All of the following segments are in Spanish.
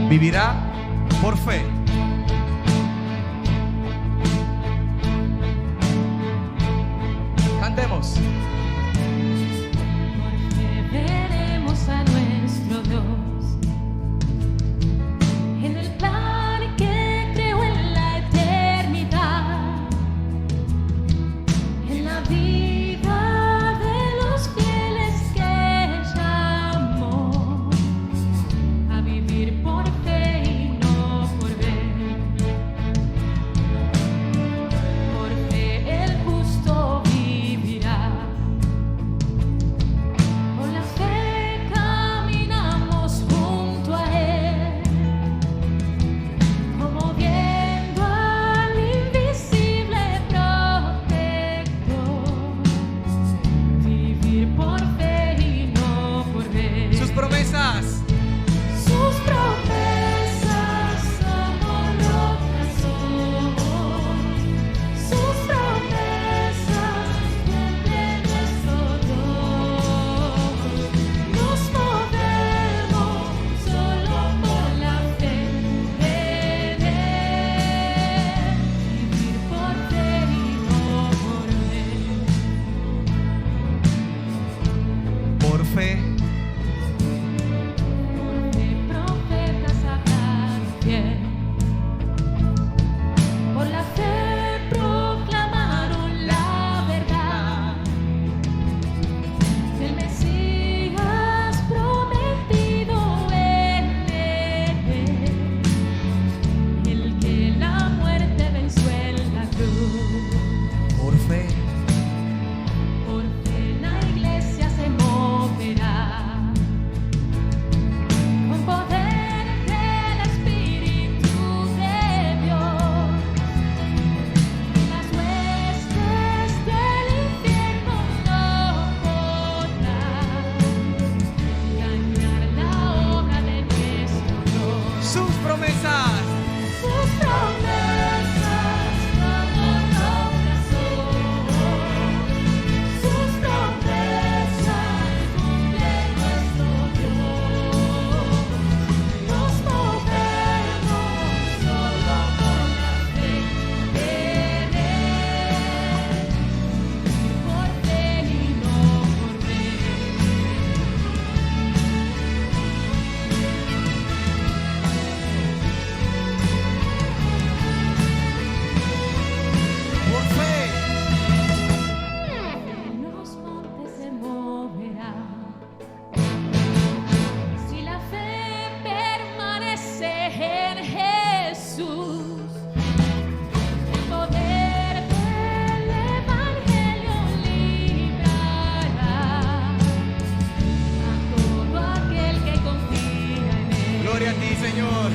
vivirá por fe. Cantemos. Porque veremos a nuestro Dios en el plan que creó en la eternidad, en la vida de los fieles que llamó a vivir por fe y no por ver. Por fe el justo vivirá. Con la fe caminamos junto a Él, como viendo al invisible protector. Vivir por fe y no por ver. Sus promesas. Sus promesas somos roca hoy. Sus promesas cumple nuestro Dios. Nos movemos solo por la fe en Él. Vivir por fe y no por ver. Por fe. Porque profetas hablaron fiel. Por la fe proclamaron la verdad del Mesías prometido en Él, el que la muerte venció en la cruz. Por fe. Por fe la iglesia se moverá con poder del Espíritu de Dios. Las huestes del infierno no podrán dañar la obra de nuestro Dios. Sus promesas. Sus promesas como rocas son. Sus promesas cumple nuestro Dios. Nos movemos solo por la fe en Él. Por fe y no por ver. Por fe. En los montes se moverá. Si la fe permanece en Jesús, el poder del Evangelio librará a todo aquel que confía en Él. Gloria a ti, Señor.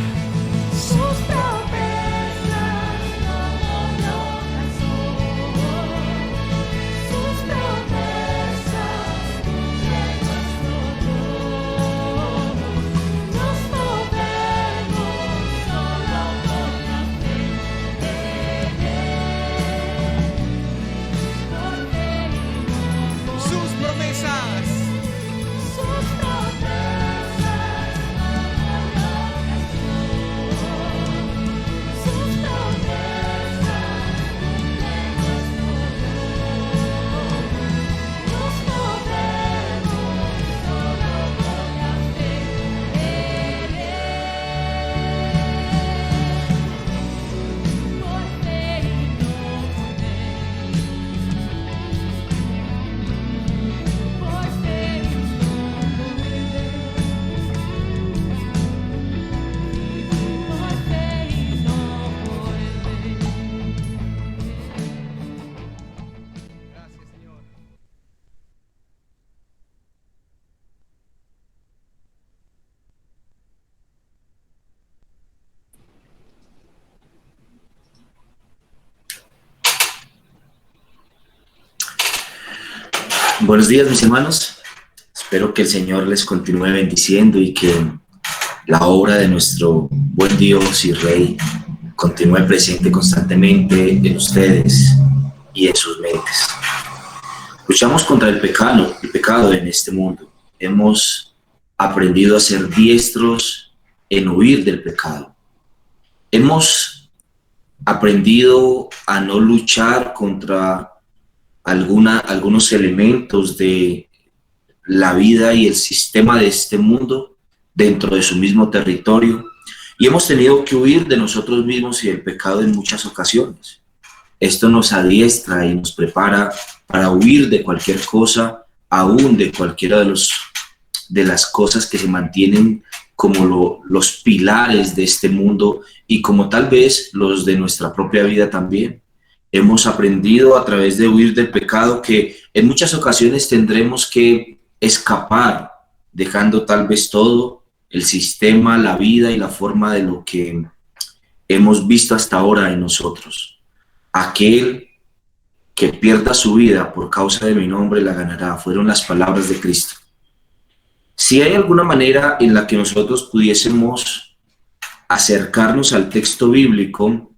Sus promesas como rocas son. Sus promesas cumple nuestro Dios. Nos movemos solo por la fe en Él. Por fe y no por Sus promesas. sus promesas como rocas son. Sus promesas cumple nuestro Dios. Nos movemos solo por la fe en Él. Por fe y no por ver. Por fe y no por ver. Por fe y no por ver. Gracias, Señor. Buenos días, mis hermanos. Espero que el Señor les continúe bendiciendo y que la obra de nuestro buen Dios y Rey continúe presente constantemente en ustedes y en sus mentes. Luchamos contra el pecado en este mundo. Hemos aprendido a ser diestros en huir del pecado. Hemos aprendido a no luchar contra algunos elementos de la vida y el sistema de este mundo dentro de su mismo territorio, y hemos tenido que huir de nosotros mismos y del pecado en muchas ocasiones. Esto nos adiestra y nos prepara para huir de cualquier cosa, aún de cualquiera de las cosas que se mantienen como los pilares de este mundo y como tal vez los de nuestra propia vida también. Hemos aprendido a través de huir del pecado que en muchas ocasiones tendremos que escapar, dejando tal vez todo, el sistema, la vida y la forma de lo que hemos visto hasta ahora en nosotros. Aquel que pierda su vida por causa de mi nombre la ganará, fueron las palabras de Cristo. Si hay alguna manera en la que nosotros pudiésemos acercarnos al texto bíblico,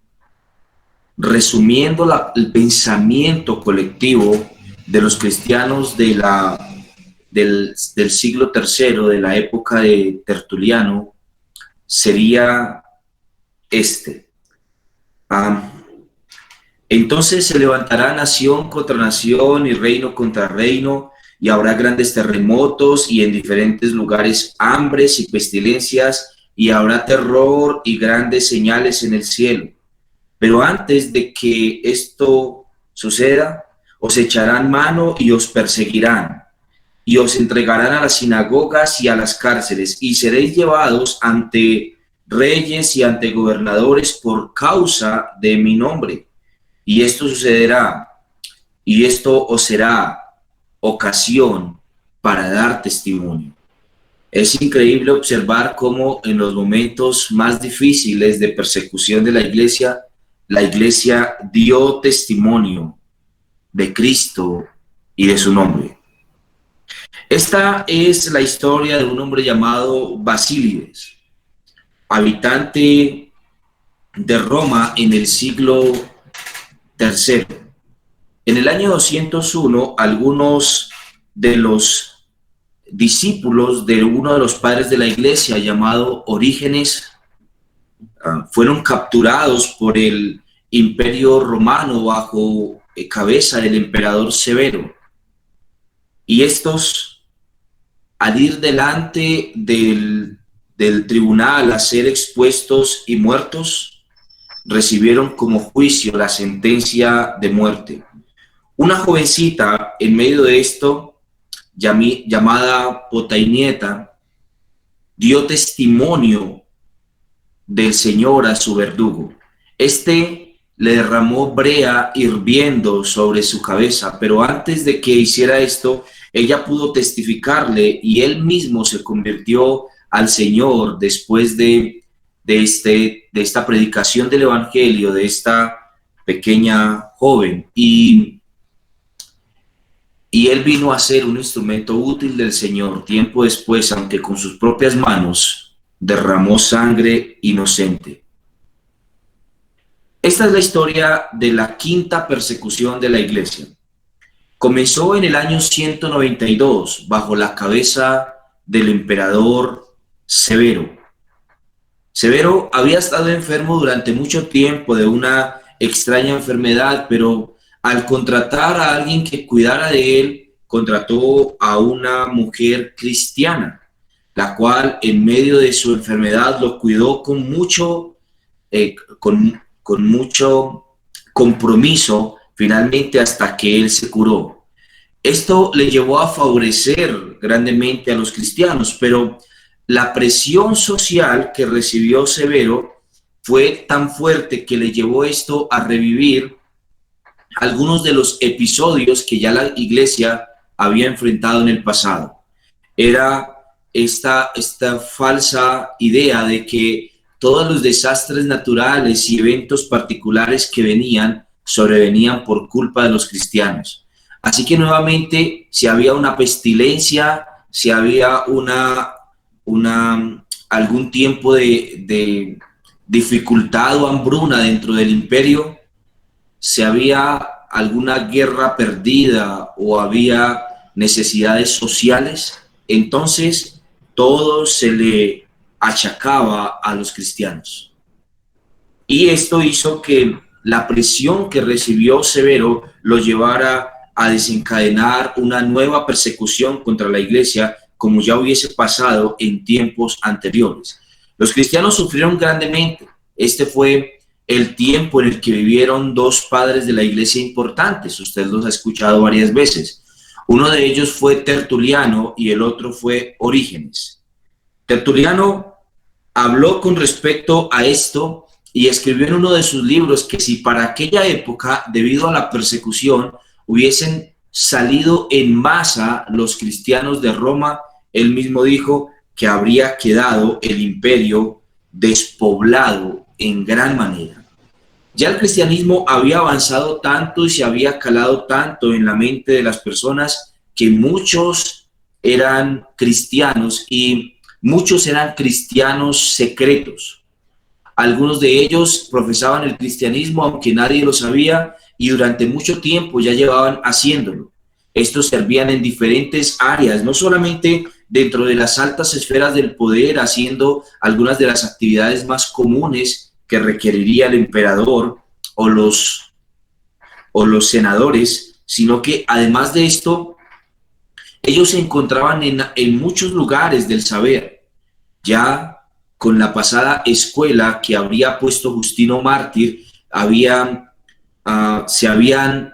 resumiendo el pensamiento colectivo de los cristianos del siglo III, de la época de Tertuliano, sería este. Entonces se levantará nación contra nación y reino contra reino, y habrá grandes terremotos y en diferentes lugares hambres y pestilencias, y habrá terror y grandes señales en el cielo. Pero antes de que esto suceda, os echarán mano y os perseguirán, y os entregarán a las sinagogas y a las cárceles, y seréis llevados ante reyes y ante gobernadores por causa de mi nombre. Y esto sucederá, y esto os será ocasión para dar testimonio. Es increíble observar cómo en los momentos más difíciles de persecución de la iglesia dio testimonio de Cristo y de su nombre. Esta es la historia de un hombre llamado Basílides, habitante de Roma en el siglo III. En el año 201, algunos de los discípulos de uno de los padres de la iglesia, llamado Orígenes, fueron capturados por el Imperio Romano bajo cabeza del emperador Severo. Y estos, al ir delante del tribunal a ser expuestos y muertos, recibieron como juicio la sentencia de muerte. Una jovencita en medio de esto, llamada Potainieta, dio testimonio del Señor a su verdugo. Este le derramó brea hirviendo sobre su cabeza, pero antes de que hiciera esto, ella pudo testificarle y él mismo se convirtió al Señor después de esta predicación del Evangelio de esta pequeña joven. Y él vino a ser un instrumento útil del Señor tiempo después, aunque con sus propias manos derramó sangre inocente. Esta es la historia de la quinta persecución de la iglesia. Comenzó en el año 192 bajo la cabeza del emperador Severo. Severo había estado enfermo durante mucho tiempo de una extraña enfermedad, pero al contratar a alguien que cuidara de él, contrató a una mujer cristiana, la cual en medio de su enfermedad lo cuidó con mucho compromiso, finalmente hasta que él se curó. Esto le llevó a favorecer grandemente a los cristianos, pero la presión social que recibió Severo fue tan fuerte que le llevó esto a revivir algunos de los episodios que ya la iglesia había enfrentado en el pasado. Era esta falsa idea de que todos los desastres naturales y eventos particulares que sobrevenían por culpa de los cristianos. Así que nuevamente, si había una pestilencia, si había algún tiempo de dificultad o hambruna dentro del imperio, si había alguna guerra perdida o había necesidades sociales, entonces todo se le achacaba a los cristianos. Y esto hizo que la presión que recibió Severo lo llevara a desencadenar una nueva persecución contra la iglesia, como ya hubiese pasado en tiempos anteriores. Los cristianos sufrieron grandemente. Este fue el tiempo en el que vivieron dos padres de la iglesia importantes. Usted los ha escuchado varias veces. Uno de ellos fue Tertuliano y el otro fue Orígenes. Tertuliano habló con respecto a esto y escribió en uno de sus libros que si para aquella época, debido a la persecución, hubiesen salido en masa los cristianos de Roma, él mismo dijo que habría quedado el imperio despoblado en gran manera. Ya el cristianismo había avanzado tanto y se había calado tanto en la mente de las personas que muchos eran cristianos y muchos eran cristianos secretos. Algunos de ellos profesaban el cristianismo aunque nadie lo sabía y durante mucho tiempo ya llevaban haciéndolo. Estos servían en diferentes áreas, no solamente dentro de las altas esferas del poder, haciendo algunas de las actividades más comunes que requeriría el emperador o los senadores, sino que además de esto, ellos se encontraban en muchos lugares del saber. Ya con la pasada escuela que habría puesto Justino Mártir, se habían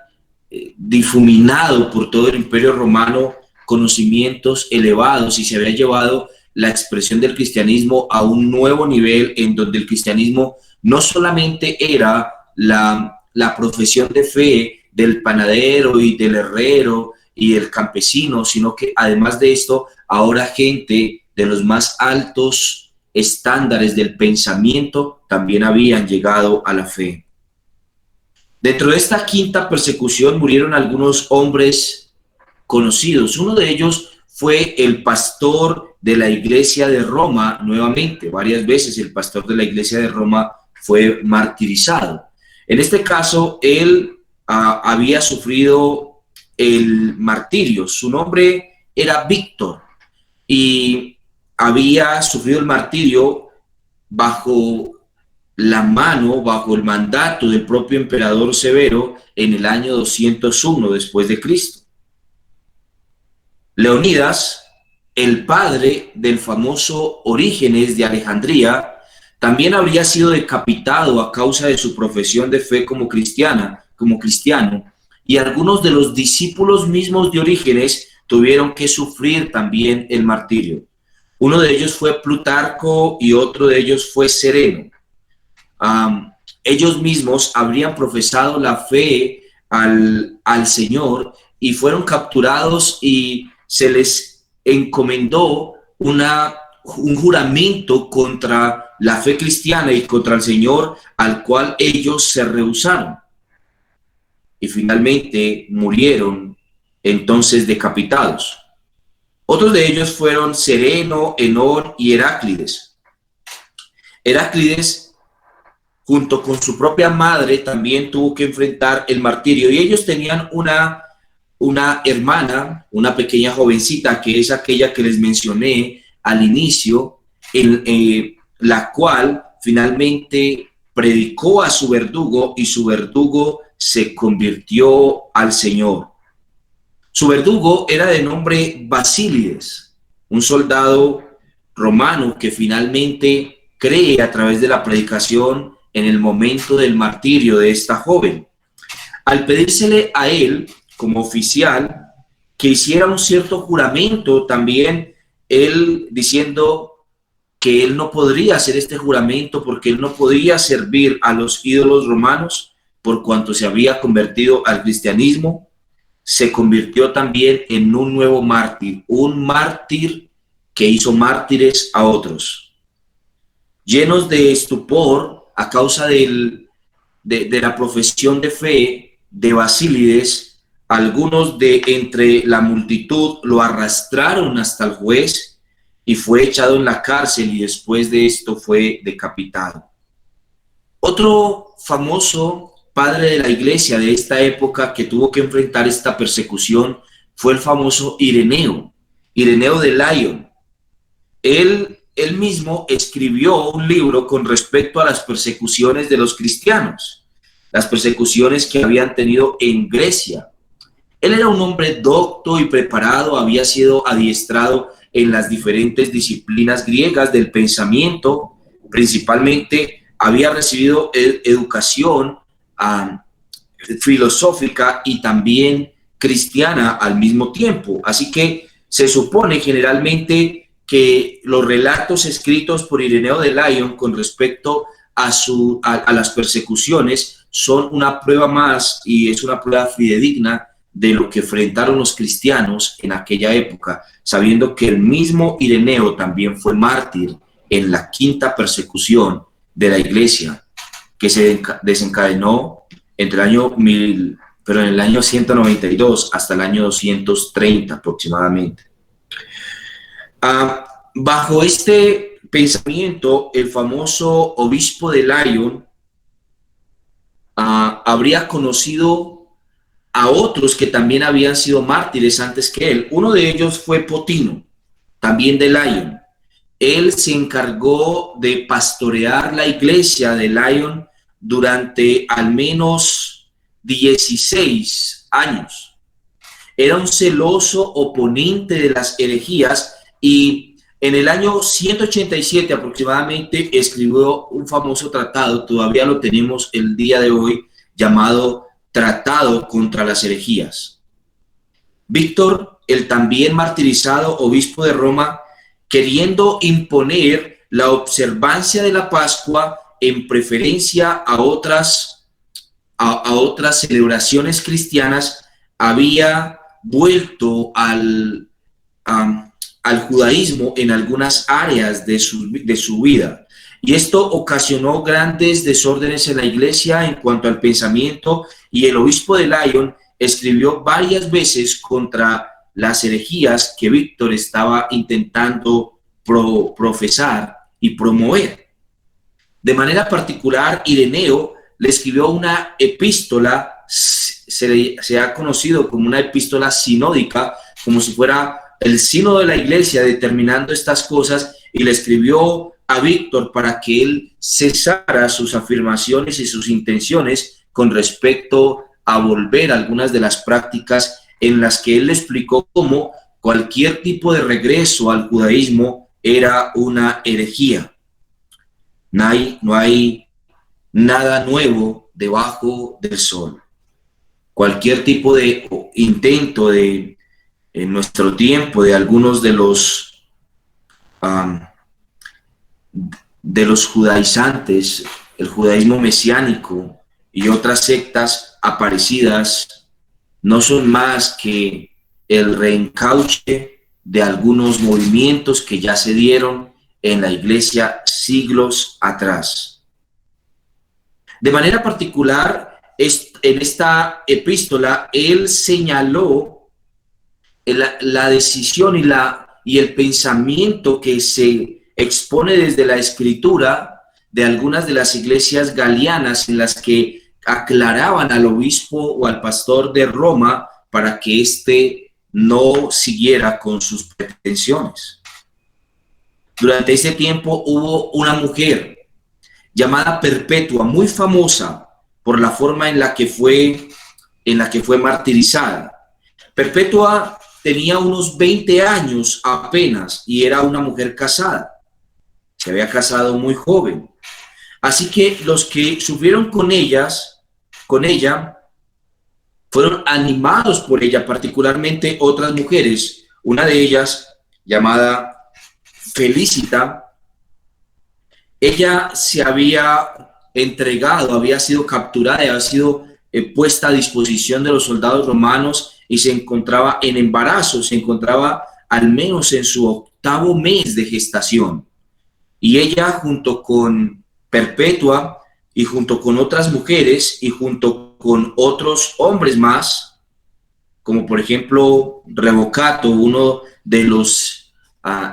difuminado por todo el Imperio Romano conocimientos elevados y se había llevado la expresión del cristianismo a un nuevo nivel en donde el cristianismo no solamente era la profesión de fe del panadero y del herrero y del campesino, sino que además de esto, ahora gente de los más altos estándares del pensamiento también habían llegado a la fe. Dentro de esta quinta persecución murieron algunos hombres conocidos. Uno de ellos fue el pastor de la iglesia de Roma, nuevamente, varias veces el pastor de la iglesia de Roma fue martirizado. En este caso, él había sufrido el martirio. Su nombre era Víctor y había sufrido el martirio bajo el mandato del propio emperador Severo en el año 201 después de Cristo. Leonidas, el padre del famoso Orígenes de Alejandría, también habría sido decapitado a causa de su profesión de fe como cristiano, y algunos de los discípulos mismos de Orígenes tuvieron que sufrir también el martirio. Uno de ellos fue Plutarco y otro de ellos fue Sereno. Ellos mismos habrían profesado la fe al Señor y fueron capturados y se les encomendó un juramento contra la fe cristiana y contra el Señor, al cual ellos se rehusaron. Y finalmente murieron entonces decapitados. Otros de ellos fueron Sereno, Enón y Heráclides. Heráclides, junto con su propia madre, también tuvo que enfrentar el martirio. Y ellos tenían una hermana, una pequeña jovencita, que es aquella que les mencioné al inicio, la cual finalmente predicó a su verdugo y su verdugo se convirtió al Señor. Su verdugo era de nombre Basílides, un soldado romano que finalmente cree a través de la predicación en el momento del martirio de esta joven. Al pedírsele a él, como oficial, que hiciera un cierto juramento, también él diciendo que él no podría hacer este juramento porque él no podía servir a los ídolos romanos por cuanto se había convertido al cristianismo, se convirtió también en un nuevo mártir, un mártir que hizo mártires a otros. Llenos de estupor a causa de la profesión de fe de Basílides, algunos de entre la multitud lo arrastraron hasta el juez y fue echado en la cárcel y después de esto fue decapitado. Otro famoso padre de la iglesia de esta época que tuvo que enfrentar esta persecución fue el famoso Ireneo de Lyon. Él él mismo escribió un libro con respecto a las persecuciones de los cristianos, las persecuciones que habían tenido en Grecia. Él era un hombre docto y preparado, había sido adiestrado en las diferentes disciplinas griegas del pensamiento, principalmente había recibido educación filosófica y también cristiana al mismo tiempo. Así que se supone generalmente que los relatos escritos por Ireneo de Lyon con respecto a las persecuciones son una prueba más y es una prueba fidedigna de lo que enfrentaron los cristianos en aquella época, sabiendo que el mismo Ireneo también fue mártir en la quinta persecución de la iglesia, que se desencadenó entre en el año 192 hasta el año 230 aproximadamente. Bajo este pensamiento, el famoso obispo de Lyon habría conocido a otros que también habían sido mártires antes que él. Uno de ellos fue Potino, también de Lyon. Él se encargó de pastorear la iglesia de Lyon durante al menos 16 años. Era un celoso oponente de las herejías y en el año 187 aproximadamente escribió un famoso tratado, todavía lo tenemos el día de hoy, llamado Tratado contra las herejías. Víctor, el también martirizado obispo de Roma, queriendo imponer la observancia de la Pascua en preferencia a otras celebraciones cristianas, había vuelto al judaísmo en algunas áreas de su vida. Y esto ocasionó grandes desórdenes en la iglesia en cuanto al pensamiento, y el obispo de Lyon escribió varias veces contra las herejías que Víctor estaba intentando profesar y promover. De manera particular, Ireneo le escribió una epístola, se ha conocido como una epístola sinódica, como si fuera el sínodo de la iglesia determinando estas cosas, y le escribió a Víctor para que él cesara sus afirmaciones y sus intenciones con respecto a volver a algunas de las prácticas en las que él le explicó cómo cualquier tipo de regreso al judaísmo era una herejía. No hay nada nuevo debajo del sol. Cualquier tipo de intento en nuestro tiempo de algunos de los judaizantes, el judaísmo mesiánico y otras sectas aparecidas, no son más que el reencauche de algunos movimientos que ya se dieron en la iglesia siglos atrás. De manera particular, en esta epístola, él señaló la decisión y el pensamiento que se expone desde la escritura de algunas de las iglesias galianas, en las que aclaraban al obispo o al pastor de Roma para que éste no siguiera con sus pretensiones. Durante ese tiempo hubo una mujer llamada Perpetua, muy famosa por la forma en la que fue martirizada. Perpetua tenía unos 20 años apenas y era una mujer casada. Se había casado muy joven. Así que los que sufrieron con ella, fueron animados por ella, particularmente otras mujeres. Una de ellas, llamada Felicita, ella se había entregado, había sido capturada, había sido puesta a disposición de los soldados romanos y se encontraba en embarazo, se encontraba al menos en su 8º mes de gestación. Y ella, junto con Perpetua y junto con otras mujeres y junto con otros hombres más, como por ejemplo Revocato, uno de los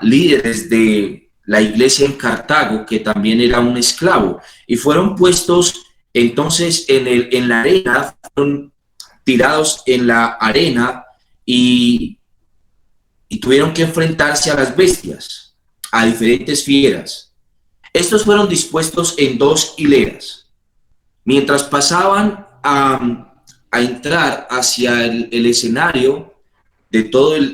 líderes de la iglesia en Cartago, que también era un esclavo, y fueron puestos entonces en la arena, fueron tirados en la arena y tuvieron que enfrentarse a las bestias. a diferentes fieras. Estos fueron dispuestos en 2 hileras. Mientras pasaban a entrar hacia el escenario de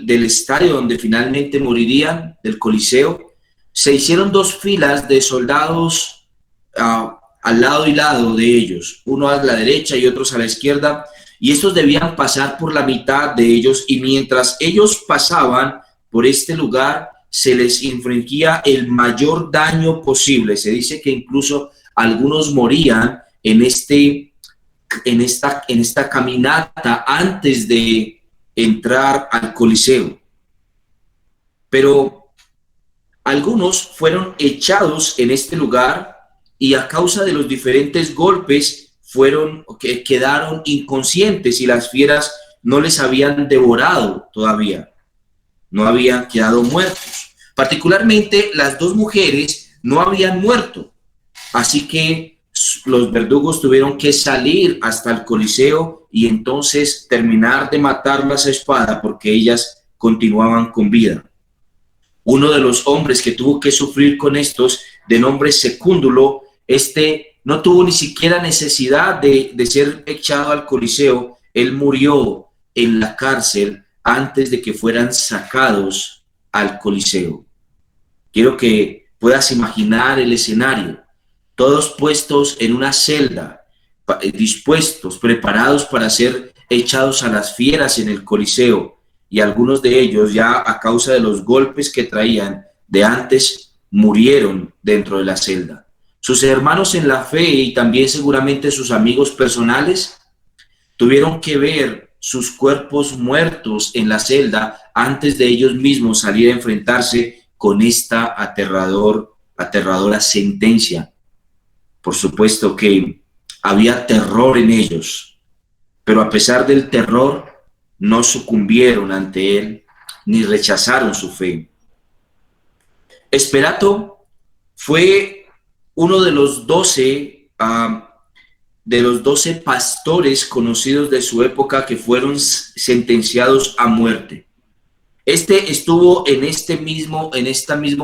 del estadio donde finalmente morirían, del Coliseo, se hicieron 2 filas de soldados al lado y lado de ellos, uno a la derecha y otros a la izquierda, y estos debían pasar por la mitad de ellos, y mientras ellos pasaban por este lugar, se les infringía el mayor daño posible. Se dice que incluso algunos morían en esta caminata antes de entrar al Coliseo. Pero algunos fueron echados en este lugar y a causa de los diferentes golpes quedaron inconscientes, y las fieras no les habían devorado todavía, no habían quedado muertos. Particularmente las 2 mujeres no habían muerto, así que los verdugos tuvieron que salir hasta el Coliseo y entonces terminar de matarlas a espada, porque ellas continuaban con vida. Uno de los hombres que tuvo que sufrir con estos, de nombre Secúndulo, no tuvo ni siquiera necesidad de ser echado al Coliseo. Él murió en la cárcel antes de que fueran sacados al Coliseo. Quiero que puedas imaginar el escenario. Todos puestos en una celda, dispuestos, preparados para ser echados a las fieras en el Coliseo, y algunos de ellos, ya a causa de los golpes que traían de antes, murieron dentro de la celda. Sus hermanos en la fe y también seguramente sus amigos personales tuvieron que ver sus cuerpos muertos en la celda antes de ellos mismos salir a enfrentarse con esta aterradora sentencia. Por supuesto que había terror en ellos, pero a pesar del terror, no sucumbieron ante él ni rechazaron su fe. Esperato fue uno de los 12 pastores conocidos de su época que fueron sentenciados a muerte. Estuvo en este mismo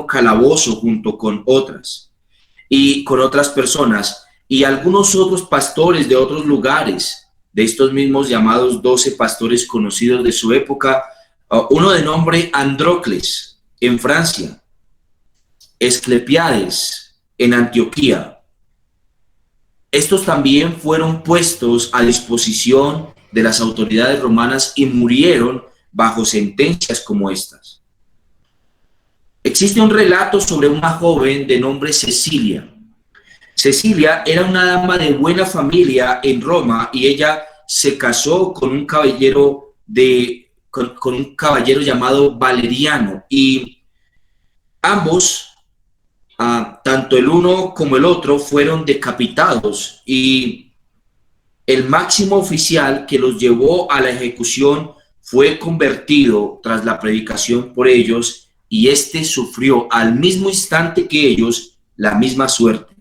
calabozo junto con otras personas, y algunos otros pastores de otros lugares, de estos mismos llamados 12 pastores conocidos de su época, uno de nombre Andrócles en Francia, Esclepiades en Antioquía. Estos también fueron puestos a disposición de las autoridades romanas y murieron bajo sentencias como estas. Existe un relato sobre una joven de nombre Cecilia. Cecilia era una dama de buena familia en Roma, y ella se casó con un caballero llamado Valeriano, y ambos, tanto el uno como el otro, fueron decapitados, y el máximo oficial que los llevó a la ejecución fue convertido tras la predicación por ellos, y sufrió al mismo instante que ellos la misma suerte.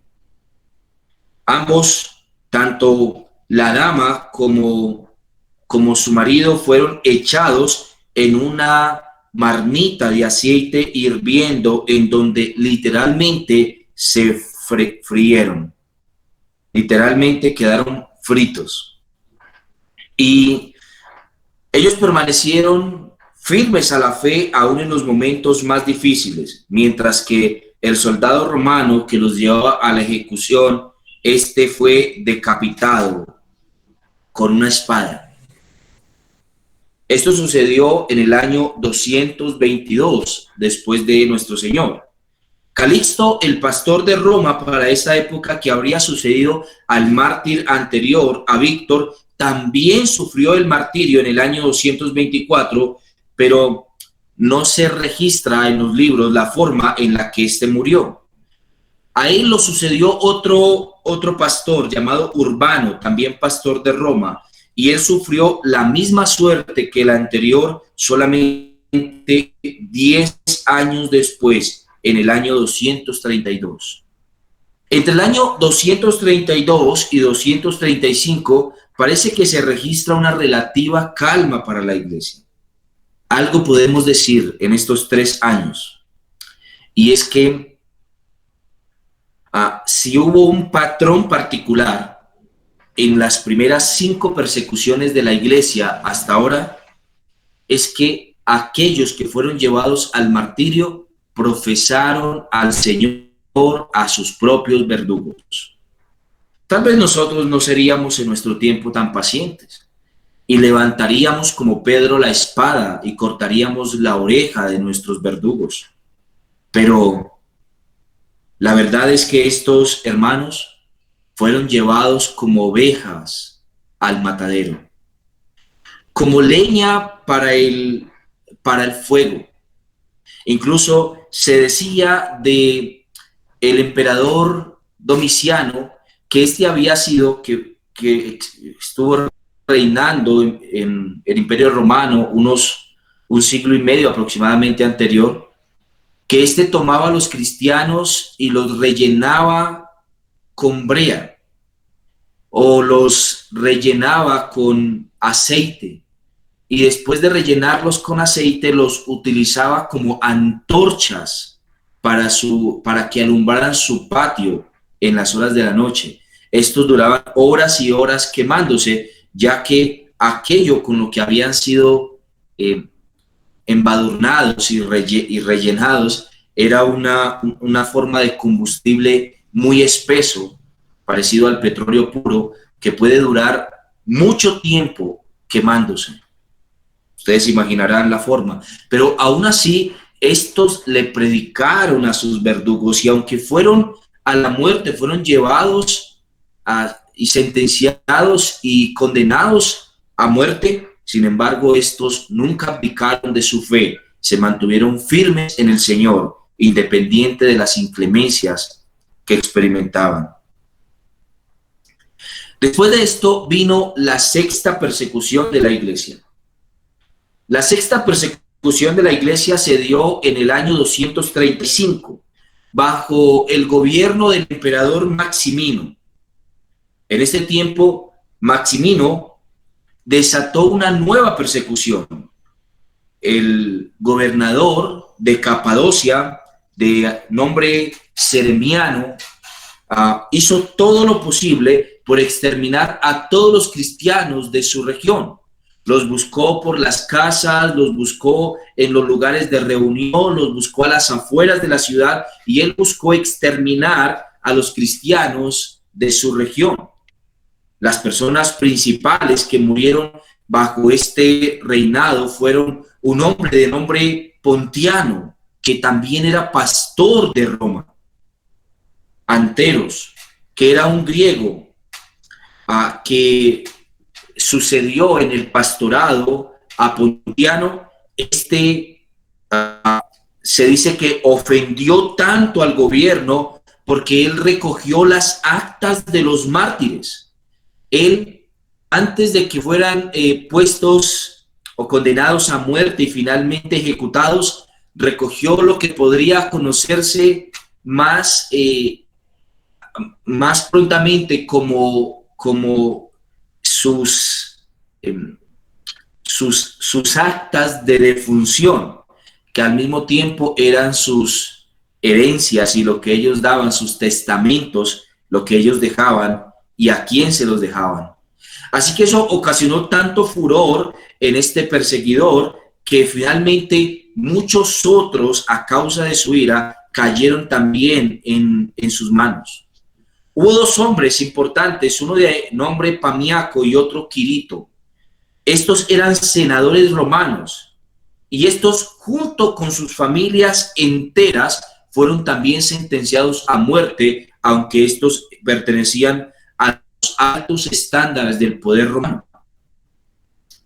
Ambos, tanto la dama como su marido, fueron echados en una marmita de aceite hirviendo, en donde literalmente se frieron. Literalmente quedaron fritos. Y ellos permanecieron firmes a la fe aún en los momentos más difíciles, mientras que el soldado romano que los llevaba a la ejecución, fue decapitado con una espada. Esto sucedió en el año 222 después de nuestro Señor. Calixto, el pastor de Roma para esta época, que habría sucedido al mártir anterior, a Víctor, también sufrió el martirio en el año 224, pero no se registra en los libros la forma en la que murió. A él lo sucedió otro pastor llamado Urbano, también pastor de Roma, y él sufrió la misma suerte que el anterior, solamente 10 años después, en el año 232. Entre el año 232 y 235 parece que se registra una relativa calma para la iglesia. Algo podemos decir en estos 3 años. y es que si hubo un patrón particular en las primeras 5 persecuciones de la iglesia hasta ahora, es que aquellos que fueron llevados al martirio profesaron al Señor, a sus propios verdugos. Tal vez nosotros no seríamos en nuestro tiempo tan pacientes y levantaríamos como Pedro la espada y cortaríamos la oreja de nuestros verdugos. Pero la verdad es que estos hermanos fueron llevados como ovejas al matadero, como leña para el fuego. Incluso se decía de el emperador Domiciano que había sido, que estuvo reinando en el Imperio Romano un siglo y medio aproximadamente anterior, que tomaba a los cristianos y los rellenaba con brea o los rellenaba con aceite, y después de rellenarlos con aceite los utilizaba como antorchas para que alumbraran su patio en las horas de la noche. Estos duraban horas y horas quemándose, ya que aquello con lo que habían sido embadurnados y rellenados era una forma de combustible muy espeso, parecido al petróleo puro, que puede durar mucho tiempo quemándose. Ustedes imaginarán la forma, pero aún así estos le predicaron a sus verdugos, y aunque fueron a la muerte, fueron llevados y sentenciados y condenados a muerte. Sin embargo, estos nunca abdicaron de su fe, se mantuvieron firmes en el Señor, independiente de las inclemencias que experimentaban. Después de esto vino la 6ª persecución de la iglesia. La 6ª persecución de la iglesia se dio en el año 235, bajo el gobierno del emperador Maximino. En este tiempo, Maximino desató una nueva persecución. El gobernador de Capadocia, de nombre Seremiano, hizo todo lo posible por exterminar a todos los cristianos de su región. Los buscó por las casas, los buscó en los lugares de reunión, los buscó a las afueras de la ciudad, y él buscó exterminar a los cristianos de su región. Las personas principales que murieron bajo este reinado fueron un hombre de nombre Pontiano, que también era pastor de Roma; Anteros, que era un griego que sucedió en el pastorado a Pontiano. Se dice que ofendió tanto al gobierno porque él recogió las actas de los mártires. Él, antes de que fueran puestos o condenados a muerte y finalmente ejecutados, recogió lo que podría conocerse más prontamente como sus actas de defunción, que al mismo tiempo eran sus herencias y lo que ellos daban, sus testamentos, lo que ellos dejaban y a quién se los dejaban. Así que eso ocasionó tanto furor en este perseguidor que finalmente muchos otros, a causa de su ira, cayeron también en sus manos. Hubo 2 hombres importantes, uno de nombre Pamiaco y otro Quirito. Estos eran senadores romanos, y estos, junto con sus familias enteras, fueron también sentenciados a muerte, aunque estos pertenecían a los altos estándares del poder romano.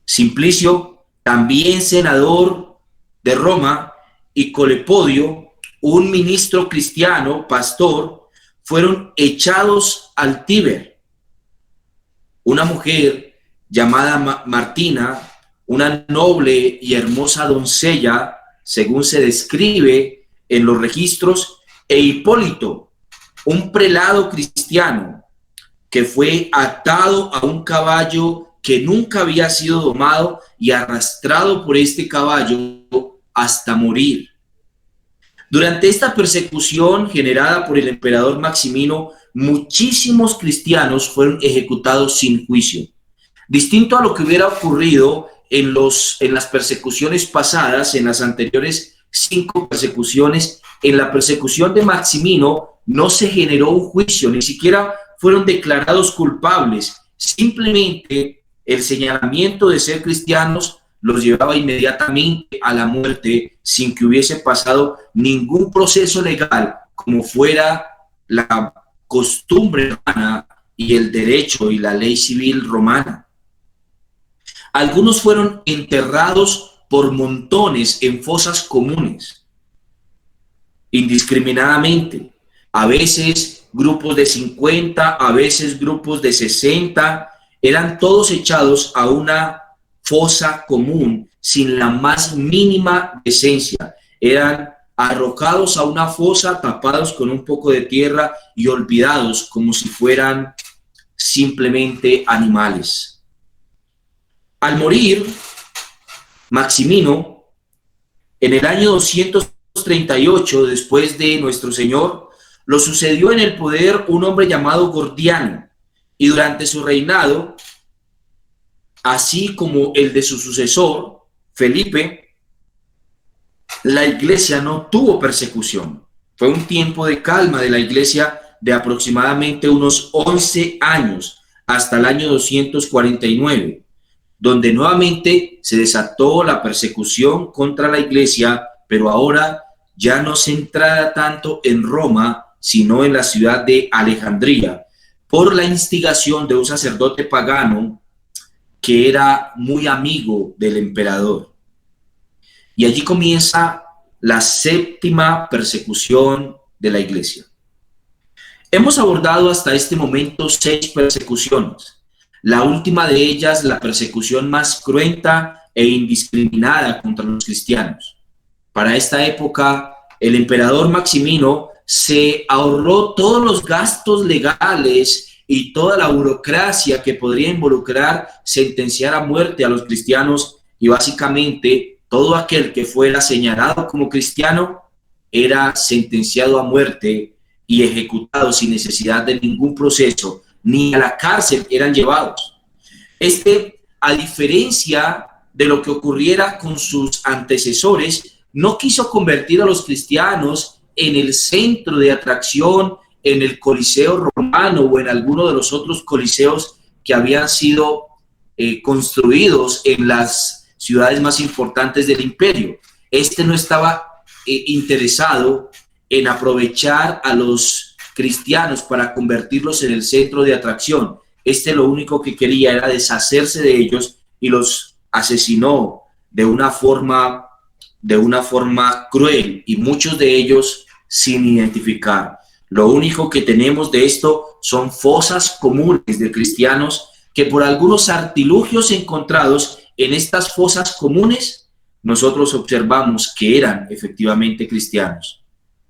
Simplicio, también senador de Roma, y Colepodio, un ministro cristiano, pastor, fueron echados al Tíber. Una mujer llamada Martina, una noble y hermosa doncella, según se describe en los registros, e Hipólito, un prelado cristiano, que fue atado a un caballo que nunca había sido domado y arrastrado por este caballo hasta morir. Durante esta persecución generada por el emperador Maximino, muchísimos cristianos fueron ejecutados sin juicio. Distinto a lo que hubiera ocurrido en las persecuciones pasadas, en las anteriores 5 persecuciones, en la persecución de Maximino no se generó un juicio, ni siquiera fueron declarados culpables. Simplemente el señalamiento de ser cristianos los llevaba inmediatamente a la muerte sin que hubiese pasado ningún proceso legal, como fuera la costumbre romana y el derecho y la ley civil romana. Algunos fueron enterrados por montones en fosas comunes, indiscriminadamente. A veces grupos de 50, a veces grupos de 60, eran todos echados a una fosa común sin la más mínima decencia. Eran arrojados a una fosa, tapados con un poco de tierra y olvidados como si fueran simplemente animales. Al morir Maximino, en el año 238 después de nuestro Señor, lo sucedió en el poder un hombre llamado Gordiano, y durante su reinado, así como el de su sucesor, Felipe, la iglesia no tuvo persecución. Fue un tiempo de calma de la iglesia de aproximadamente unos 11 años, hasta el año 249, donde nuevamente se desató la persecución contra la iglesia, pero ahora ya no centrada tanto en Roma, sino en la ciudad de Alejandría, por la instigación de un sacerdote pagano que era muy amigo del emperador. Y allí comienza la 7ª persecución de la iglesia. Hemos abordado hasta este momento 6 persecuciones. La última de ellas, la persecución más cruenta e indiscriminada contra los cristianos. Para esta época, el emperador Maximino se ahorró todos los gastos legales y toda la burocracia que podría involucrar sentenciar a muerte a los cristianos, y básicamente todo aquel que fuera señalado como cristiano era sentenciado a muerte y ejecutado sin necesidad de ningún proceso, ni a la cárcel eran llevados. A diferencia de lo que ocurriera con sus antecesores, no quiso convertir a los cristianos en el centro de atracción en el Coliseo romano o en alguno de los otros coliseos que habían sido construidos en las ciudades más importantes del imperio. No estaba interesado en aprovechar a los cristianos para convertirlos en el centro de atracción. Lo único que quería era deshacerse de ellos, y los asesinó de una forma cruel, y muchos de ellos sin identificar. Lo único que tenemos de esto son fosas comunes de cristianos que, por algunos artilugios encontrados en estas fosas comunes, nosotros observamos que eran efectivamente cristianos.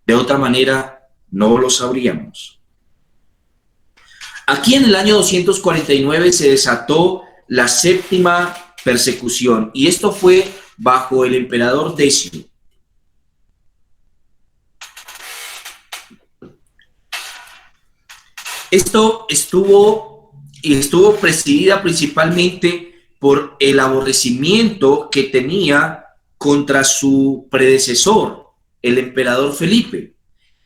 De otra manera, no lo sabríamos. Aquí en el año 249 se desató la 7ª persecución, y esto fue bajo el emperador Decio. Esto estuvo presidida principalmente por el aborrecimiento que tenía contra su predecesor, el emperador Felipe.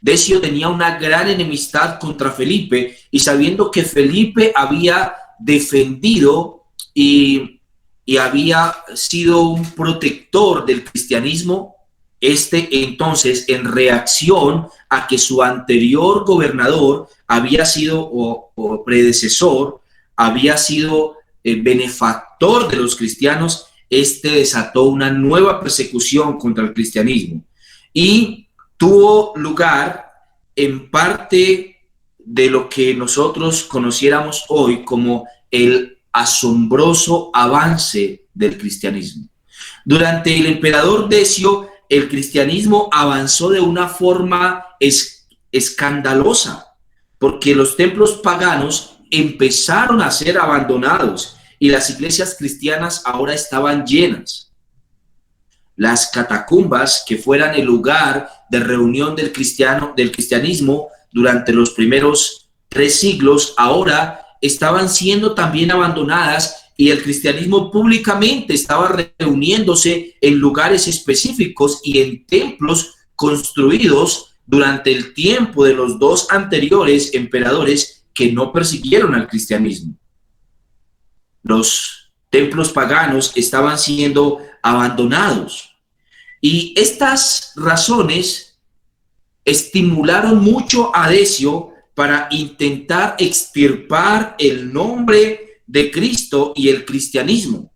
Decio tenía una gran enemistad contra Felipe, y sabiendo que Felipe había defendido y había sido un protector del cristianismo, entonces, en reacción a que su anterior gobernador había sido o predecesor, había sido benefactor de los cristianos, desató una nueva persecución contra el cristianismo, y tuvo lugar en parte de lo que nosotros conociéramos hoy como el asombroso avance del cristianismo. Durante el emperador Decio, el cristianismo avanzó de una forma escandalosa, porque los templos paganos empezaron a ser abandonados y las iglesias cristianas ahora estaban llenas. las catacumbas, que fueran el lugar de reunión del cristianismo durante los primeros 3 siglos, ahora estaban siendo también abandonadas, y el cristianismo públicamente estaba reuniéndose en lugares específicos y en templos construidos durante el tiempo de los 2 anteriores emperadores que no persiguieron al cristianismo. Los templos paganos estaban siendo abandonados, y estas razones estimularon mucho a Decio para intentar extirpar el nombre de Cristo y el cristianismo.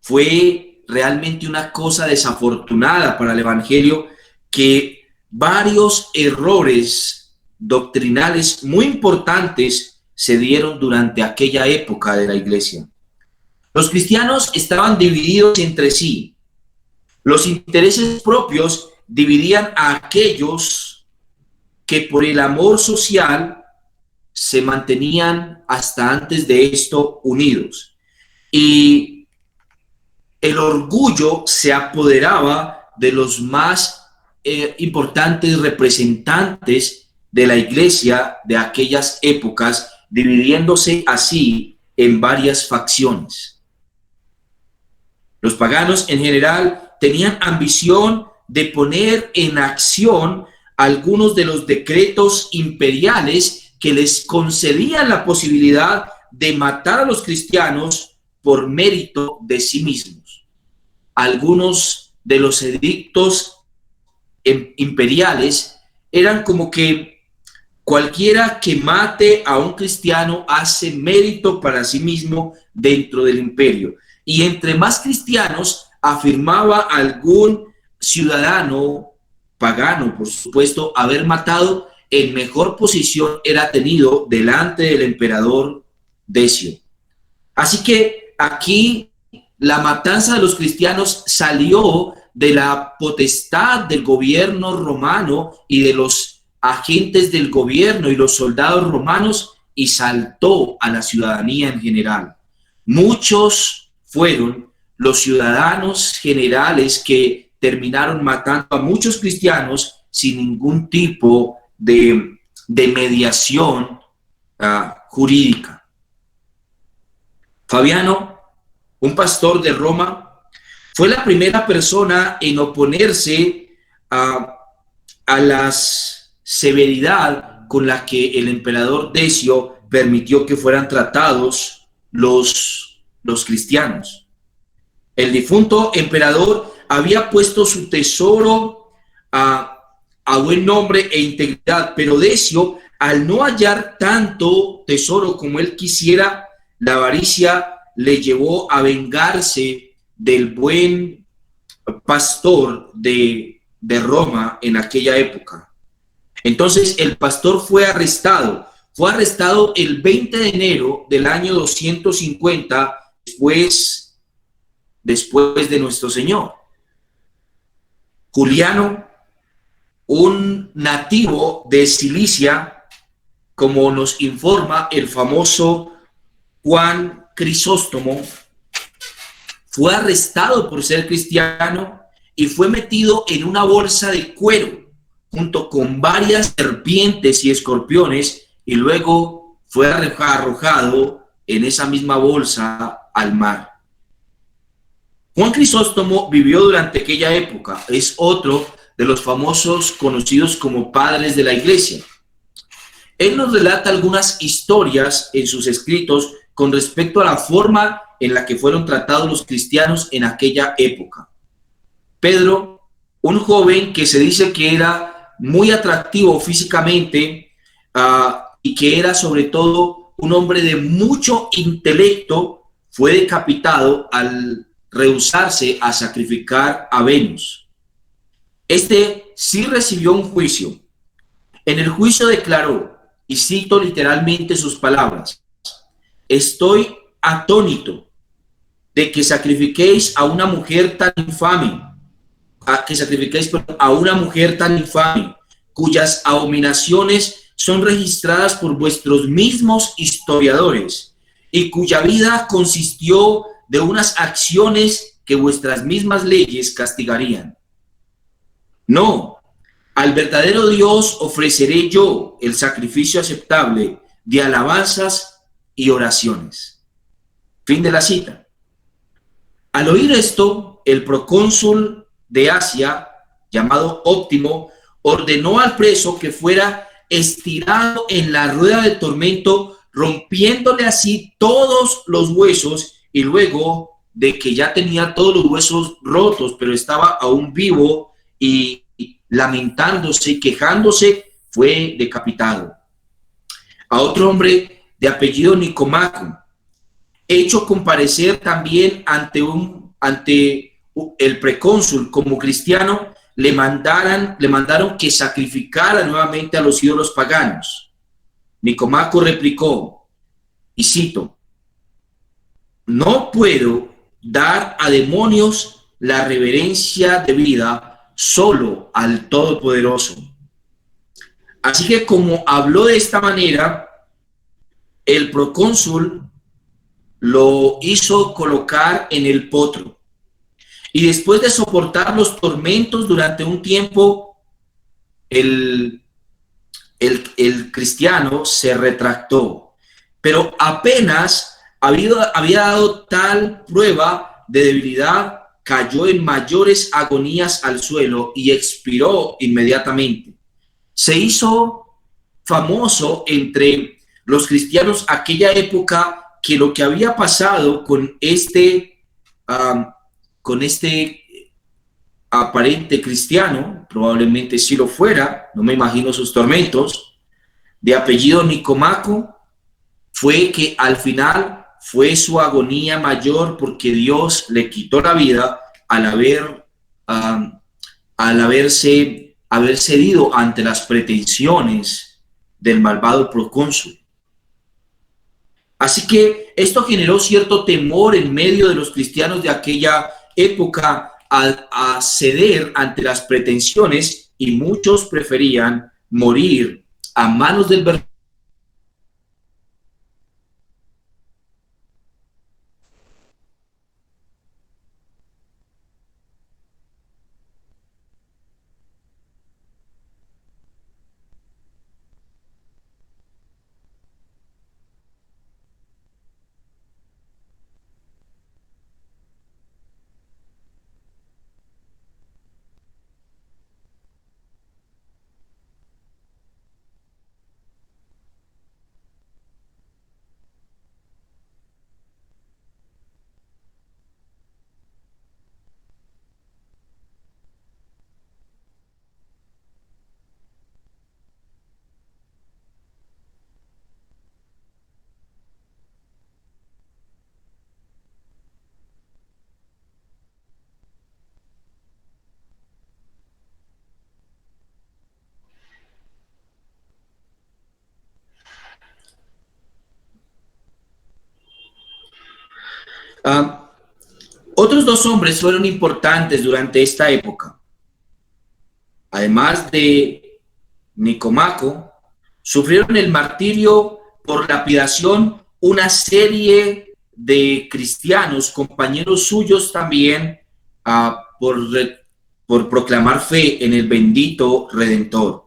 Fue realmente una cosa desafortunada para el evangelio que varios errores doctrinales muy importantes se dieron durante aquella época de la iglesia. Los cristianos estaban divididos entre sí. Los intereses propios dividían a aquellos que por el amor social se mantenían hasta antes de esto unidos, y el orgullo se apoderaba de los más importantes representantes de la iglesia de aquellas épocas, dividiéndose así en varias facciones. Los paganos en general tenían ambición de poner en acción algunos de los decretos imperiales que les concedían la posibilidad de matar a los cristianos por mérito de sí mismos. Algunos de los edictos imperiales eran como que cualquiera que mate a un cristiano hace mérito para sí mismo dentro del imperio. Y entre más cristianos, afirmaba algún ciudadano pagano, por supuesto, haber matado, en mejor posición era tenido delante del emperador Decio. Así que aquí la matanza de los cristianos salió de la potestad del gobierno romano y de los agentes del gobierno y los soldados romanos, y saltó a la ciudadanía en general. Muchos fueron los ciudadanos generales que terminaron matando a muchos cristianos sin ningún tipo de mediación jurídica. Fabiano, un pastor de Roma, fue la primera persona en oponerse a la severidad con la que el emperador Decio permitió que fueran tratados los cristianos. El difunto emperador había puesto su tesoro a buen nombre e integridad, pero Decio, al no hallar tanto tesoro como él quisiera, la avaricia le llevó a vengarse del buen pastor de Roma en aquella época. Entonces el pastor fue arrestado el 20 de enero del año 250 después de nuestro Señor. Juliano, un nativo de Cilicia, como nos informa el famoso Juan Crisóstomo, fue arrestado por ser cristiano y fue metido en una bolsa de cuero junto con varias serpientes y escorpiones, y luego fue arrojado en esa misma bolsa al mar. Juan Crisóstomo vivió durante aquella época, es otro de los famosos conocidos como padres de la iglesia. Él nos relata algunas historias en sus escritos con respecto a la forma en la que fueron tratados los cristianos en aquella época. Pedro, un joven que se dice que era muy atractivo físicamente y que era sobre todo un hombre de mucho intelecto, fue decapitado al rehusarse a sacrificar a Venus. Este sí recibió un juicio. En el juicio declaró, y cito literalmente sus palabras: estoy atónito de que sacrifiquéis a una mujer tan infame, cuyas abominaciones son registradas por vuestros mismos historiadores y cuya vida consistió de unas acciones que vuestras mismas leyes castigarían. No, al verdadero Dios ofreceré yo el sacrificio aceptable de alabanzas y oraciones. Fin de la cita. Al oír esto, el procónsul de Asia, llamado Óptimo, ordenó al preso que fuera estirado en la rueda de tormento, rompiéndole así todos los huesos, y luego de que ya tenía todos los huesos rotos, pero estaba aún vivo y lamentándose y quejándose, fue decapitado. A otro hombre de apellido Nicomaco, hecho comparecer también ante el precónsul como cristiano, le mandaron que sacrificara nuevamente a los ídolos paganos. Nicomaco replicó, y cito: no puedo dar a demonios la reverencia debida, solo al Todopoderoso. Así que como habló de esta manera, el procónsul lo hizo colocar en el potro. Y después de soportar los tormentos durante un tiempo, el cristiano se retractó. Pero apenas había dado tal prueba de debilidad, cayó en mayores agonías al suelo y expiró inmediatamente. Se hizo famoso entre los cristianos aquella época que lo que había pasado con este aparente cristiano, probablemente sí lo fuera, no me imagino sus tormentos, de apellido Nicomaco, fue que al final fue su agonía mayor porque Dios le quitó la vida al haber cedido ante las pretensiones del malvado procónsul. Así que esto generó cierto temor en medio de los cristianos de aquella época a ceder ante las pretensiones, y muchos preferían morir a manos del verdadero. Otros dos hombres fueron importantes durante esta época. Además de Nicomaco, sufrieron el martirio por lapidación una serie de cristianos, compañeros suyos también, por proclamar fe en el bendito Redentor.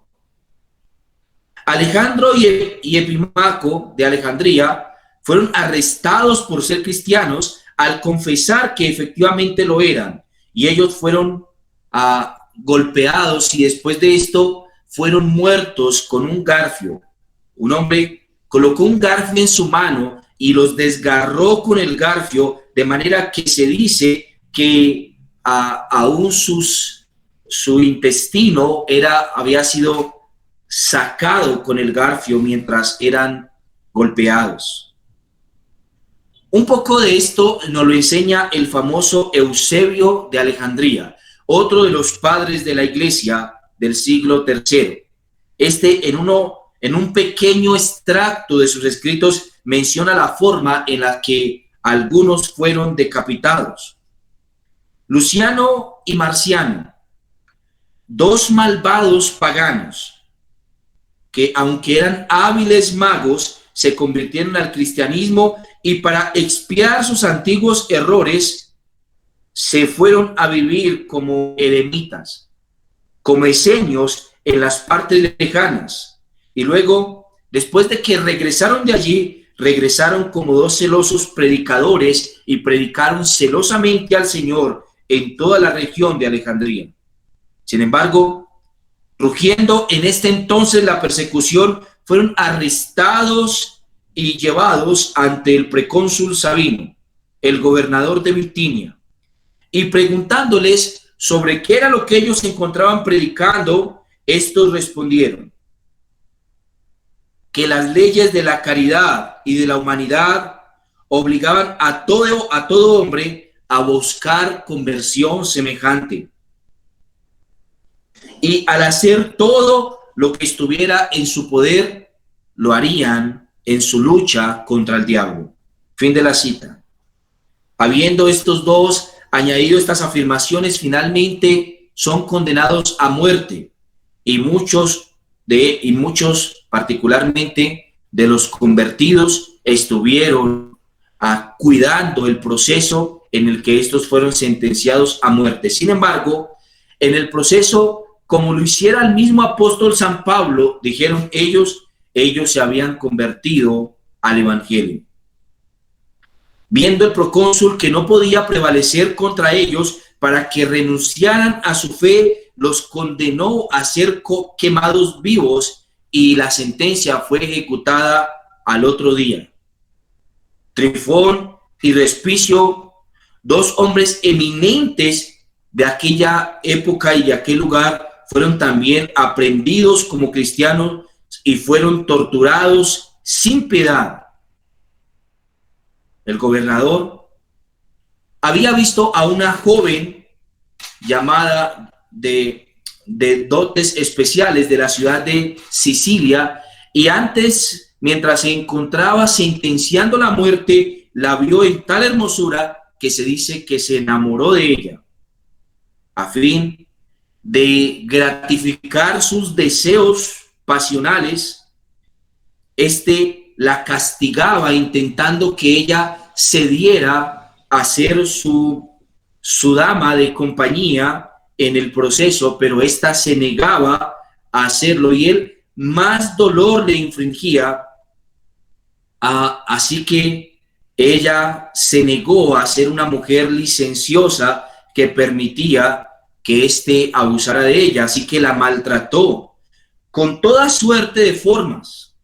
Alejandro y Epimaco de Alejandría fueron arrestados por ser cristianos al confesar que efectivamente lo eran, y ellos fueron golpeados, y después de esto fueron muertos con un garfio. Un hombre colocó un garfio en su mano y los desgarró con el garfio, de manera que se dice que aún su intestino había sido sacado con el garfio mientras eran golpeados. Un poco de esto nos lo enseña el famoso Eusebio de Alejandría, otro de los padres de la iglesia del siglo III. En un pequeño extracto de sus escritos menciona la forma en la que algunos fueron decapitados. Luciano y Marciano, dos malvados paganos que, aunque eran hábiles magos, se convirtieron al cristianismo, y para expiar sus antiguos errores se fueron a vivir como eremitas, como esenios en las partes lejanas. Y luego, después de que regresaron de allí, regresaron como dos celosos predicadores y predicaron celosamente al Señor en toda la región de Alejandría. Sin embargo, rugiendo en este entonces la persecución, fueron arrestados y llevados ante el precónsul Sabino, el gobernador de Bitinia, y preguntándoles sobre qué era lo que ellos se encontraban predicando, estos respondieron que las leyes de la caridad y de la humanidad obligaban a todo hombre a buscar conversión semejante, y al hacer todo lo que estuviera en su poder, lo harían en su lucha contra el diablo. Fin de la cita. Habiendo estos dos añadido estas afirmaciones, finalmente son condenados a muerte, y muchos particularmente de los convertidos estuvieron cuidando el proceso en el que estos fueron sentenciados a muerte. Sin embargo, en el proceso, como lo hiciera el mismo apóstol San Pablo, dijeron ellos se habían convertido al evangelio. Viendo el procónsul que no podía prevalecer contra ellos para que renunciaran a su fe, los condenó a ser quemados vivos, y la sentencia fue ejecutada al otro día. Trifón y Respicio, dos hombres eminentes de aquella época y de aquel lugar, fueron también aprehendidos como cristianos y fueron torturados sin piedad. El gobernador había visto a una joven llamada de dotes especiales de la ciudad de Sicilia, y antes, mientras se encontraba sentenciando la muerte, la vio en tal hermosura que se dice que se enamoró de ella. A fin de gratificar sus deseos pasionales, la castigaba intentando que ella cediera a ser su dama de compañía en el proceso, pero ésta se negaba a hacerlo, y él más dolor le infringía, así que ella se negó a ser una mujer licenciosa que permitía que éste abusara de ella, así que la maltrató con toda suerte de formas,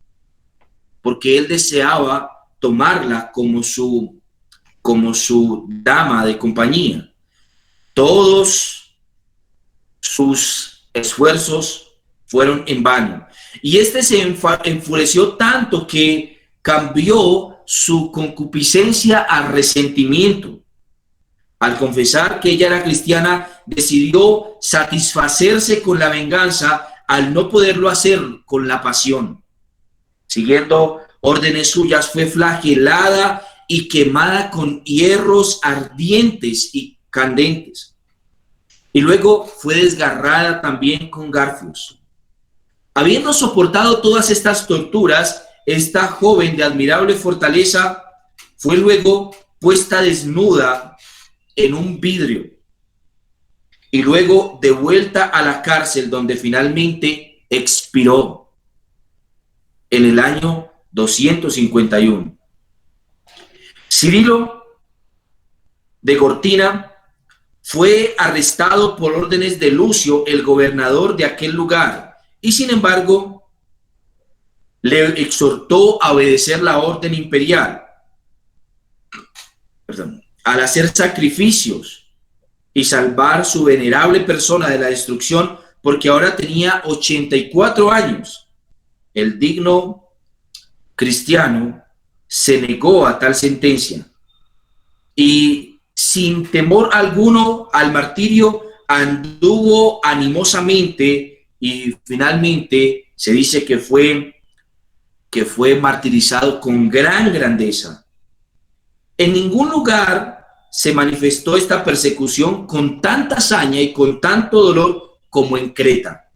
porque él deseaba tomarla como su dama de compañía. Todos sus esfuerzos fueron en vano, y este se enfureció tanto que cambió su concupiscencia a resentimiento. Al confesar que ella era cristiana, decidió satisfacerse con la venganza al no poderlo hacer con la pasión. Siguiendo órdenes suyas, fue flagelada y quemada con hierros ardientes y candentes. Y luego fue desgarrada también con garfios. Habiendo soportado todas estas torturas, esta joven de admirable fortaleza fue luego puesta desnuda en un vidrio y luego devuelta a la cárcel, donde finalmente expiró en el año 251. Cirilo de Gortina fue arrestado por órdenes de Lucio, el gobernador de aquel lugar, y sin embargo le exhortó a obedecer la orden imperial. Al hacer sacrificios y salvar su venerable persona de la destrucción, porque ahora tenía 84 años, el digno cristiano se negó a tal sentencia y sin temor alguno al martirio anduvo animosamente, y finalmente se dice que fue martirizado con gran grandeza. En ningún lugar se manifestó esta persecución con tanta hazaña y con tanto dolor como en Creta.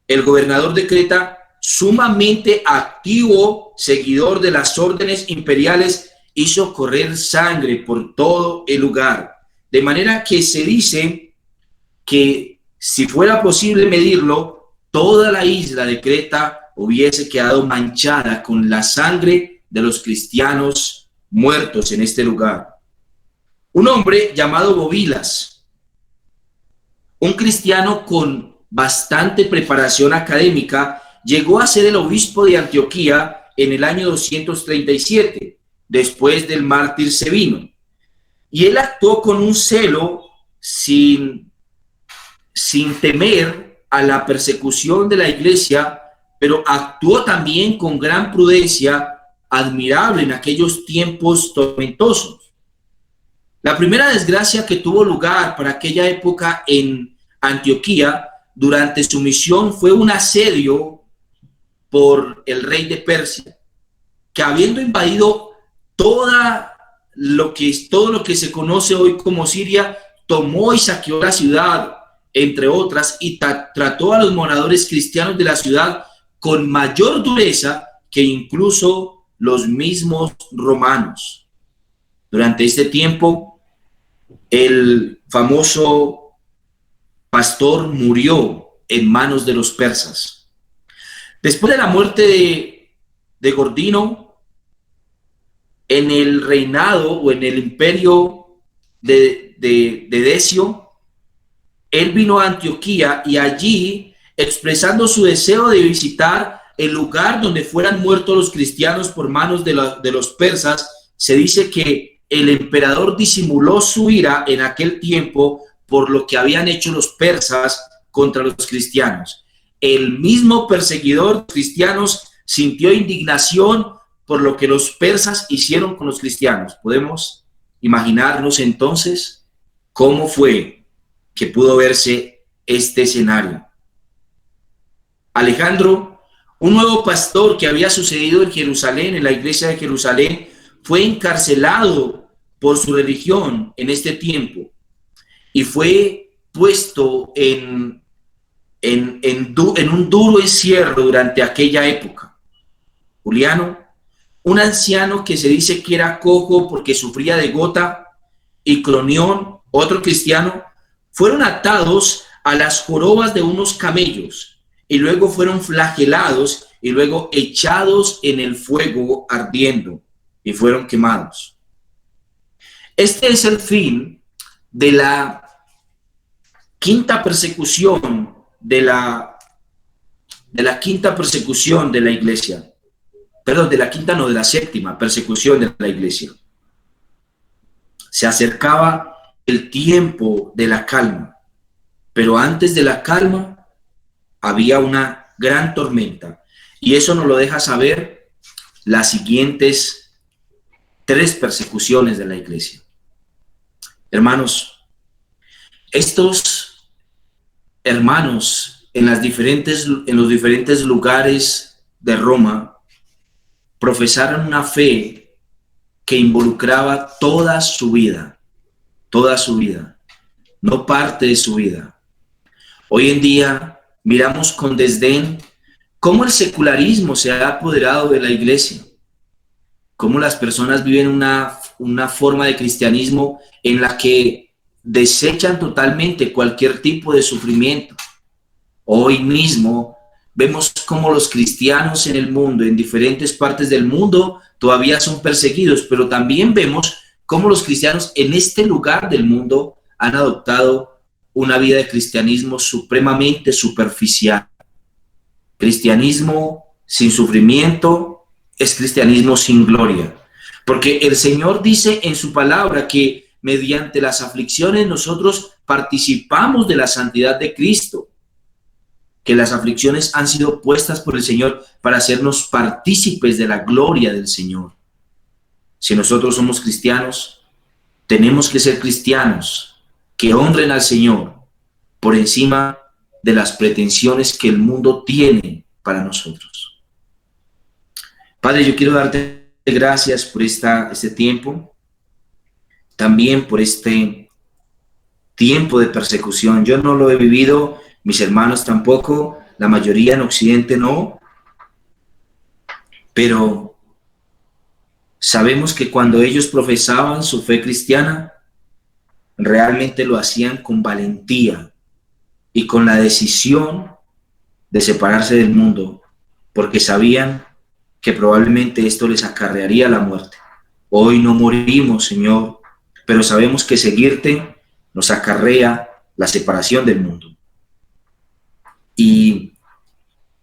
El gobernador de Creta, sumamente activo, seguidor de las órdenes imperiales, hizo correr sangre por todo el lugar. de manera que se dice que si fuera posible medirlo, toda la isla de Creta hubiese quedado manchada con la sangre de los cristianos muertos en este lugar. Un hombre llamado Bobilas, un cristiano con bastante preparación académica, llegó a ser el obispo de Antioquía en el año 237, después del mártir Sabino. Y él actuó con un celo sin temer a la persecución de la iglesia, pero actuó también con gran prudencia, admirable en aquellos tiempos tormentosos. La primera desgracia que tuvo lugar para aquella época en Antioquía durante su misión fue un asedio por el rey de Persia, que habiendo invadido todo lo que se conoce hoy como Siria, tomó y saqueó la ciudad, entre otras, y trató a los moradores cristianos de la ciudad con mayor dureza que incluso los mismos romanos. Durante este tiempo, el famoso pastor murió en manos de los persas. Después de la muerte de Gordino, en el reinado o en el imperio de Decio, él vino a Antioquía y allí, expresando su deseo de visitar el lugar donde fueran muertos los cristianos por manos de los persas, se dice que el emperador disimuló su ira en aquel tiempo por lo que habían hecho los persas contra los cristianos. El mismo perseguidor cristianos sintió indignación por lo que los persas hicieron con los cristianos. Podemos imaginarnos entonces cómo fue que pudo verse este escenario. Alejandro, un nuevo pastor que había sucedido en Jerusalén, en la iglesia de Jerusalén, fue encarcelado por su religión en este tiempo y fue puesto en un duro encierro durante aquella época. Juliano, un anciano que se dice que era cojo porque sufría de gota, y Clonión, otro cristiano, fueron atados a las jorobas de unos camellos y luego fueron flagelados y luego echados en el fuego ardiendo y fueron quemados. Este es el fin de la quinta persecución de la quinta persecución de la iglesia. Perdón, de la séptima persecución de la iglesia. Se acercaba el tiempo de la calma, pero antes de la calma había una gran tormenta, y eso nos lo deja saber las siguientes 3 persecuciones de la iglesia. Hermanos, estos hermanos en los diferentes lugares de Roma profesaron una fe que involucraba toda su vida, no parte de su vida. Hoy en día miramos con desdén cómo el secularismo se ha apoderado de la iglesia, cómo las personas viven una forma de cristianismo en la que desechan totalmente cualquier tipo de sufrimiento. Hoy mismo vemos cómo los cristianos en el mundo, en diferentes partes del mundo, todavía son perseguidos, pero también vemos cómo los cristianos en este lugar del mundo han adoptado una vida de cristianismo supremamente superficial. Cristianismo sin sufrimiento es cristianismo sin gloria, porque el Señor dice en su palabra que mediante las aflicciones nosotros participamos de la santidad de Cristo, que las aflicciones han sido puestas por el Señor para hacernos partícipes de la gloria del Señor. Si nosotros somos cristianos, tenemos que ser cristianos que honren al Señor por encima de las pretensiones que el mundo tiene para nosotros. Padre, yo quiero darte gracias por este tiempo, también por este tiempo de persecución. Yo no lo he vivido, mis hermanos tampoco, la mayoría en Occidente no, pero sabemos que cuando ellos profesaban su fe cristiana, realmente lo hacían con valentía y con la decisión de separarse del mundo, porque sabían que probablemente esto les acarrearía la muerte. Hoy no morimos, Señor, pero sabemos que seguirte nos acarrea la separación del mundo. Y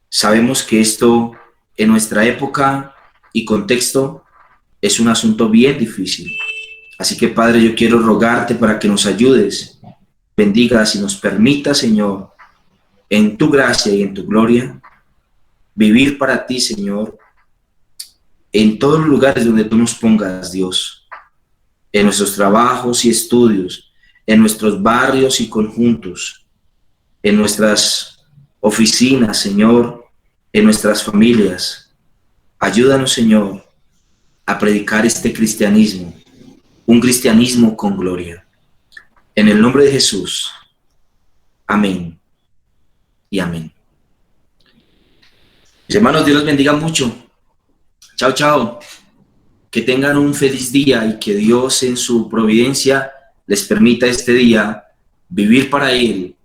sabemos que esto en nuestra época y contexto es un asunto bien difícil. Así que, Padre, yo quiero rogarte para que nos ayudes, bendigas y nos permita, Señor, en tu gracia y en tu gloria, vivir para ti, Señor, en todos los lugares donde tú nos pongas, Dios, en nuestros trabajos y estudios, en nuestros barrios y conjuntos, en nuestras oficinas, Señor, en nuestras familias. Ayúdanos, Señor, a predicar este cristianismo, un cristianismo con gloria. En el nombre de Jesús. Amén y amén. Mis hermanos, Dios los bendiga mucho. Chao, chao. Que tengan un feliz día y que Dios en su providencia les permita este día vivir para Él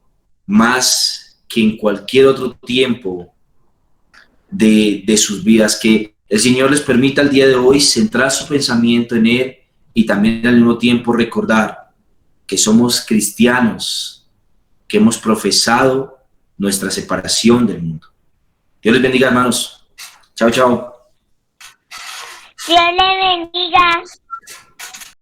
más que en cualquier otro tiempo de sus vidas. Que el Señor les permita el día de hoy centrar su pensamiento en Él y también al mismo tiempo recordar que somos cristianos, que hemos profesado nuestra separación del mundo. Dios les bendiga, hermanos. Chao, chao. Dios le bendiga.